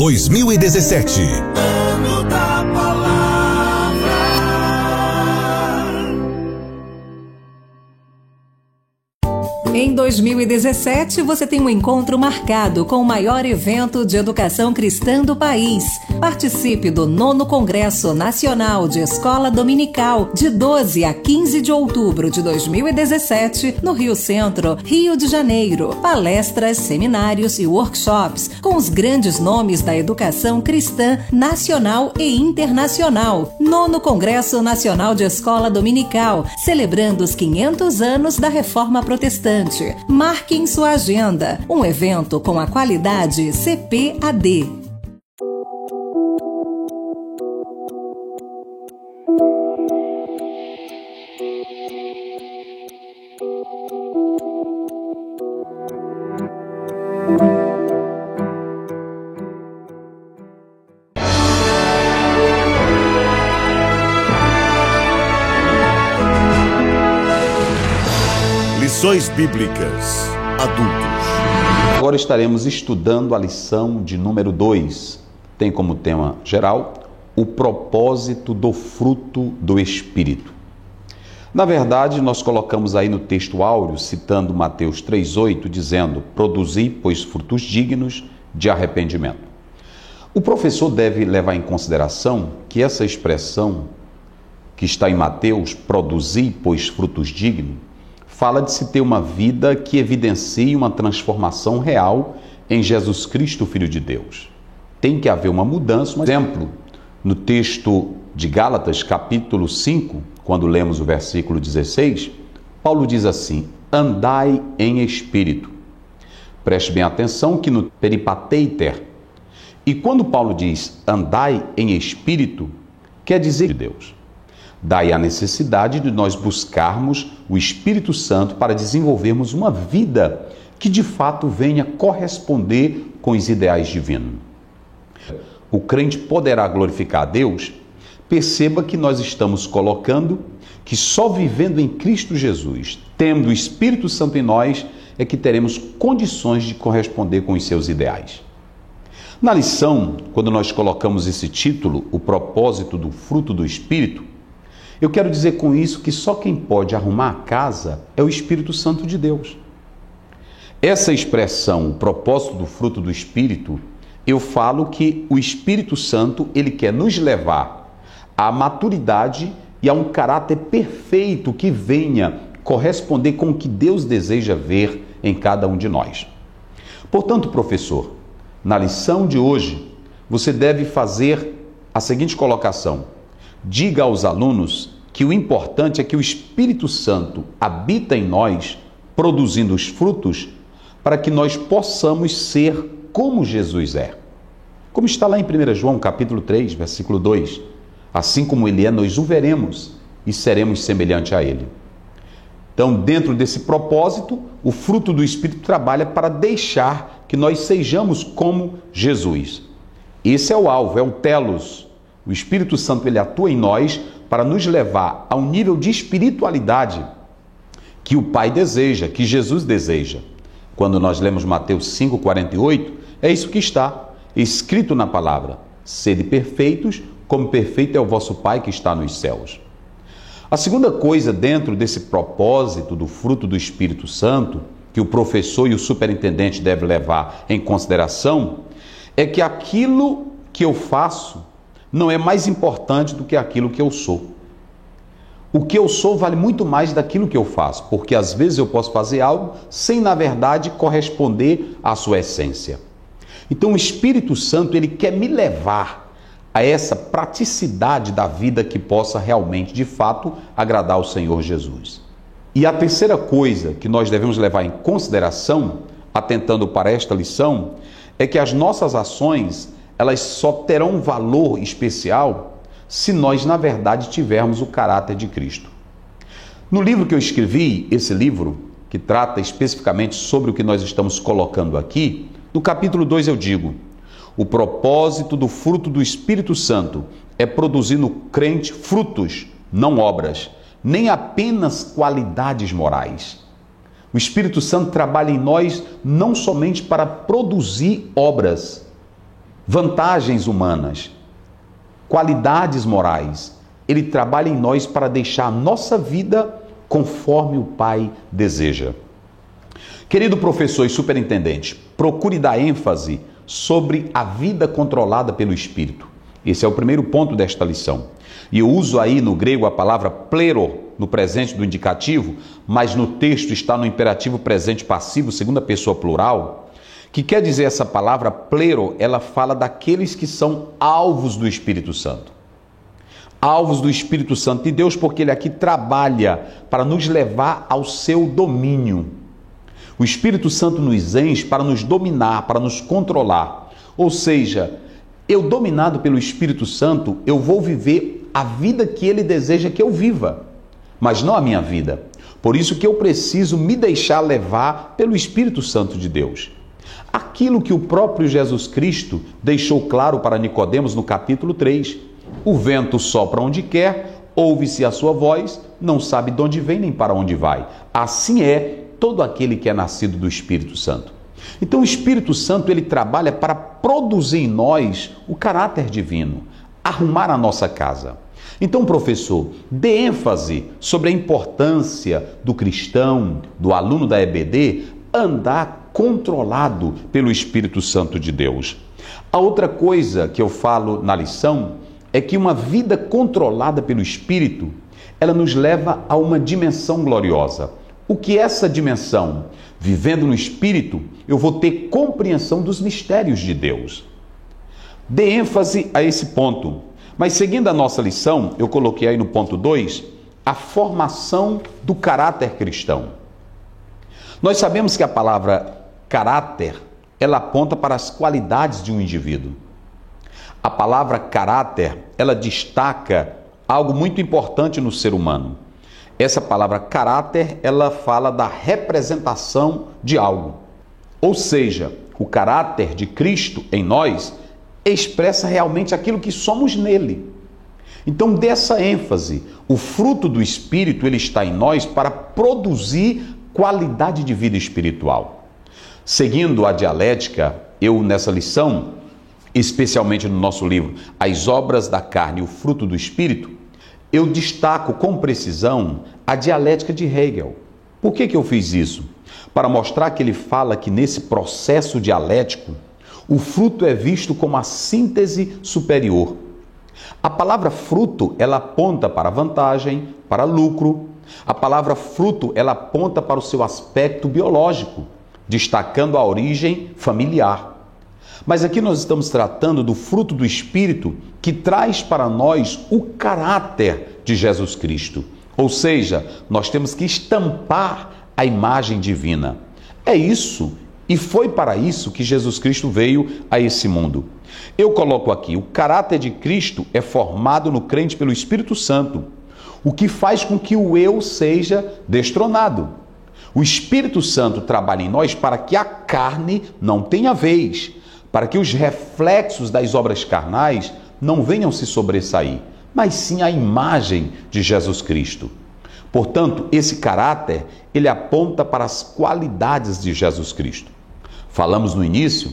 2017. Ano da Palavra. Em 2017, você tem um encontro marcado com o maior evento de educação cristã do país. Participe do 9º Congresso Nacional de Escola Dominical, de 12 a 15 de outubro de 2017, no Rio Centro, Rio de Janeiro. Palestras, seminários e workshops com os grandes nomes da educação cristã nacional e internacional. 9º Congresso Nacional de Escola Dominical, celebrando os 500 anos da Reforma Protestante. Marque em sua agenda um evento com a qualidade CPAD. Lições Bíblicas Adultos. Agora estaremos estudando a lição de número 2. Tem como tema geral o propósito do fruto do Espírito. Na verdade, nós colocamos aí no texto áureo, citando Mateus 3,8, dizendo: produzi, pois, frutos dignos de arrependimento. O professor deve levar em consideração que essa expressão que está em Mateus, produzi, pois, frutos dignos, fala de se ter uma vida que evidencie uma transformação real em Jesus Cristo, Filho de Deus. Tem que haver uma mudança. Um exemplo, no texto de Gálatas, capítulo 5, quando lemos o versículo 16, Paulo diz assim: andai em espírito. Preste bem atenção que no peripateiter, e quando Paulo diz andai em espírito, quer dizer de Deus. Daí a necessidade de nós buscarmos o Espírito Santo para desenvolvermos uma vida que de fato venha corresponder com os ideais divinos. O crente poderá glorificar a Deus. Perceba que nós estamos colocando que só vivendo em Cristo Jesus, tendo o Espírito Santo em nós, é que teremos condições de corresponder com os seus ideais. Na lição, quando nós colocamos esse título, o propósito do fruto do Espírito, eu quero dizer com isso que só quem pode arrumar a casa é o Espírito Santo de Deus. Essa expressão, o propósito do fruto do Espírito, eu falo que o Espírito Santo, ele quer nos levar à maturidade e a um caráter perfeito que venha corresponder com o que Deus deseja ver em cada um de nós. Portanto, professor, na lição de hoje, você deve fazer a seguinte colocação: diga aos alunos que o importante é que o Espírito Santo habita em nós, produzindo os frutos, para que nós possamos ser como Jesus é. Como está lá em 1 João capítulo 3, versículo 2. Assim como ele é, nós o veremos e seremos semelhante a ele. Então, dentro desse propósito, o fruto do Espírito trabalha para deixar que nós sejamos como Jesus. Esse é o alvo, é o telos. O Espírito Santo, ele atua em nós para nos levar a um nível de espiritualidade que o Pai deseja, que Jesus deseja. Quando nós lemos Mateus 5,48, é isso que está escrito na palavra: sede perfeitos, como perfeito é o vosso Pai que está nos céus. A segunda coisa dentro desse propósito do fruto do Espírito Santo, que o professor e o superintendente devem levar em consideração, é que aquilo que eu faço não é mais importante do que aquilo que eu sou. O que eu sou vale muito mais daquilo que eu faço, porque às vezes eu posso fazer algo sem, na verdade, corresponder à sua essência. Então o Espírito Santo, ele quer me levar a essa praticidade da vida que possa realmente, de fato, agradar ao Senhor Jesus. E a terceira coisa que nós devemos levar em consideração, atentando para esta lição, é que as nossas ações, elas só terão um valor especial se nós, na verdade, tivermos o caráter de Cristo. No livro que eu escrevi, esse livro, que trata especificamente sobre o que nós estamos colocando aqui, no capítulo 2 eu digo: o propósito do fruto do Espírito Santo é produzir no crente frutos, não obras, nem apenas qualidades morais. O Espírito Santo trabalha em nós não somente para produzir obras. vantagens humanas, qualidades morais. Ele trabalha em nós para deixar a nossa vida conforme o Pai deseja. Querido professor e superintendente, procure dar ênfase sobre a vida controlada pelo Espírito. Esse é o primeiro ponto desta lição. E eu uso aí no grego a palavra plero, no presente do indicativo, mas no texto está no imperativo presente passivo, segunda pessoa plural, que quer dizer essa palavra plero, ela fala daqueles que são alvos do Espírito Santo. Alvos do Espírito Santo de Deus, porque ele aqui trabalha para nos levar ao seu domínio. O Espírito Santo nos enche para nos dominar, para nos controlar. Ou seja, eu dominado pelo Espírito Santo, eu vou viver a vida que ele deseja que eu viva, mas não a minha vida. Por isso que eu preciso me deixar levar pelo Espírito Santo de Deus. Aquilo que o próprio Jesus Cristo deixou claro para Nicodemos no capítulo 3. O vento sopra onde quer, ouve-se a sua voz, não sabe de onde vem nem para onde vai. Assim é todo aquele que é nascido do Espírito Santo. Então o Espírito Santo ele trabalha para produzir em nós o caráter divino, arrumar a nossa casa. Então, professor, dê ênfase sobre a importância do cristão, do aluno da EBD, andar controlado pelo Espírito Santo de Deus. A outra coisa que eu falo na lição é que uma vida controlada pelo Espírito, ela nos leva a uma dimensão gloriosa. O que é essa dimensão? Vivendo no Espírito, eu vou ter compreensão dos mistérios de Deus. Dê ênfase a esse ponto. Mas seguindo a nossa lição, eu coloquei aí no ponto 2, a formação do caráter cristão. Nós sabemos que a palavra caráter, ela aponta para as qualidades de um indivíduo. A palavra caráter, ela destaca algo muito importante no ser humano. Essa palavra caráter, ela fala da representação de algo. Ou seja, o caráter de Cristo em nós expressa realmente aquilo que somos nele. Então, dê essa ênfase. O fruto do Espírito, ele está em nós para produzir qualidade de vida espiritual. Seguindo a dialética, eu nessa lição, especialmente no nosso livro, As Obras da Carne e o Fruto do Espírito, eu destaco com precisão a dialética de Hegel. Por que eu fiz isso? Para mostrar que ele fala que nesse processo dialético, o fruto é visto como a síntese superior. A palavra fruto, ela aponta para vantagem, para lucro. A palavra fruto, ela aponta para o seu aspecto biológico, destacando a origem familiar. Mas aqui nós estamos tratando do fruto do Espírito que traz para nós o caráter de Jesus Cristo. Ou seja, nós temos que estampar a imagem divina. É isso, e foi para isso que Jesus Cristo veio a esse mundo. Eu coloco aqui, o caráter de Cristo é formado no crente pelo Espírito Santo, o que faz com que o eu seja destronado. O Espírito Santo trabalha em nós para que a carne não tenha vez, para que os reflexos das obras carnais não venham se sobressair, mas sim a imagem de Jesus Cristo. Portanto, esse caráter, ele aponta para as qualidades de Jesus Cristo. Falamos no início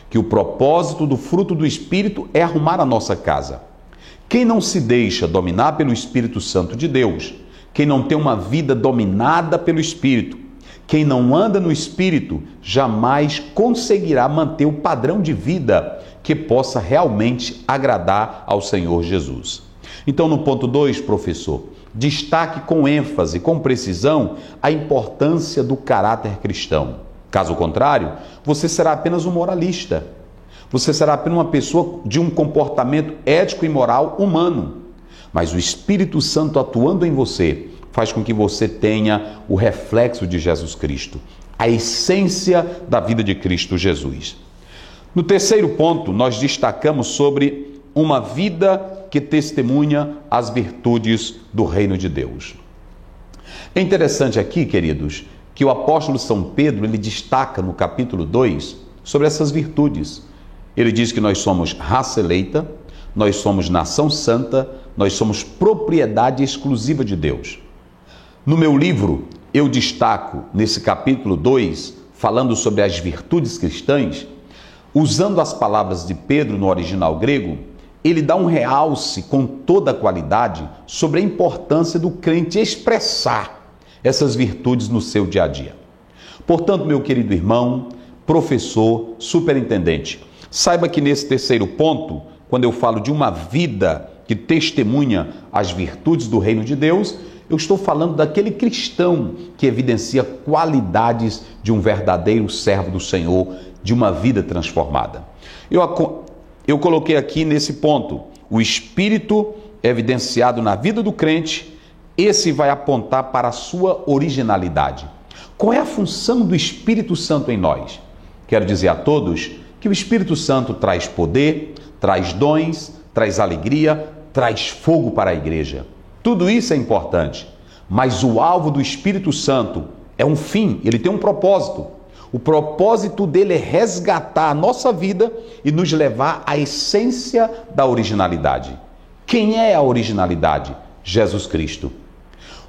que o propósito do fruto do Espírito é arrumar a nossa casa. Quem não se deixa dominar pelo Espírito Santo de Deus, quem não tem uma vida dominada pelo Espírito, quem não anda no Espírito, jamais conseguirá manter o padrão de vida que possa realmente agradar ao Senhor Jesus. Então, no ponto 2, professor, destaque com ênfase, com precisão, a importância do caráter cristão. Caso contrário, você será apenas um moralista. Você será apenas uma pessoa de um comportamento ético e moral humano. Mas o Espírito Santo atuando em você faz com que você tenha o reflexo de Jesus Cristo, a essência da vida de Cristo Jesus. No terceiro ponto, nós destacamos sobre uma vida que testemunha as virtudes do reino de Deus. É interessante aqui, queridos, que o apóstolo São Pedro, ele destaca no capítulo 2 sobre essas virtudes. Ele diz que nós somos raça eleita, nós somos nação santa, nós somos propriedade exclusiva de Deus. No meu livro, eu destaco nesse capítulo 2, falando sobre as virtudes cristãs, Usando as palavras de Pedro no original grego, ele dá um realce com toda a qualidade sobre a importância do crente expressar essas virtudes no seu dia a dia. Portanto, meu querido irmão, professor, superintendente, saiba que nesse terceiro ponto, quando eu falo de uma vida que testemunha as virtudes do reino de Deus, eu estou falando daquele cristão que evidencia qualidades de um verdadeiro servo do Senhor, de uma vida transformada. Eu coloquei aqui nesse ponto, o Espírito evidenciado na vida do crente, esse vai apontar para a sua originalidade. Qual é a função do Espírito Santo em nós? Quero dizer a todos que o Espírito Santo traz poder, traz dons, traz alegria, traz fogo para a igreja. Tudo isso é importante, mas o alvo do Espírito Santo é um fim, ele tem um propósito. O propósito dele é resgatar a nossa vida e nos levar à essência da originalidade. Quem é a originalidade? Jesus Cristo.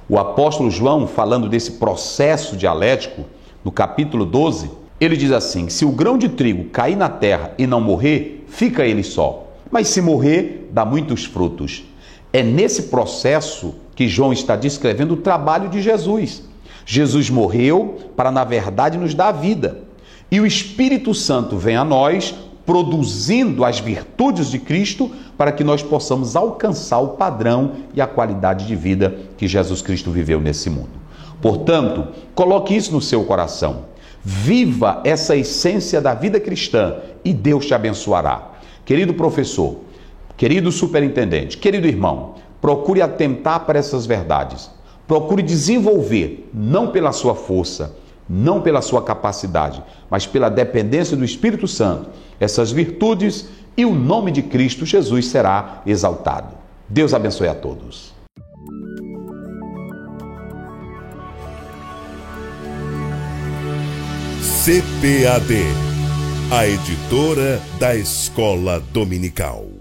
O apóstolo João, falando desse processo dialético, no capítulo 12, ele diz assim: se o grão de trigo cair na terra e não morrer, fica ele só. Mas se morrer, dá muitos frutos. É nesse processo que João está descrevendo o trabalho de Jesus. Jesus morreu para, na verdade, nos dar a vida. E o Espírito Santo vem a nós, produzindo as virtudes de Cristo, para que nós possamos alcançar o padrão e a qualidade de vida que Jesus Cristo viveu nesse mundo. Portanto, coloque isso no seu coração. Viva essa essência da vida cristã e Deus te abençoará. Querido professor, querido superintendente, querido irmão, procure atentar para essas verdades. Procure desenvolver, não pela sua força, não pela sua capacidade, mas pela dependência do Espírito Santo, essas virtudes, e o nome de Cristo Jesus será exaltado. Deus abençoe a todos. CPAD, a editora da Escola Dominical.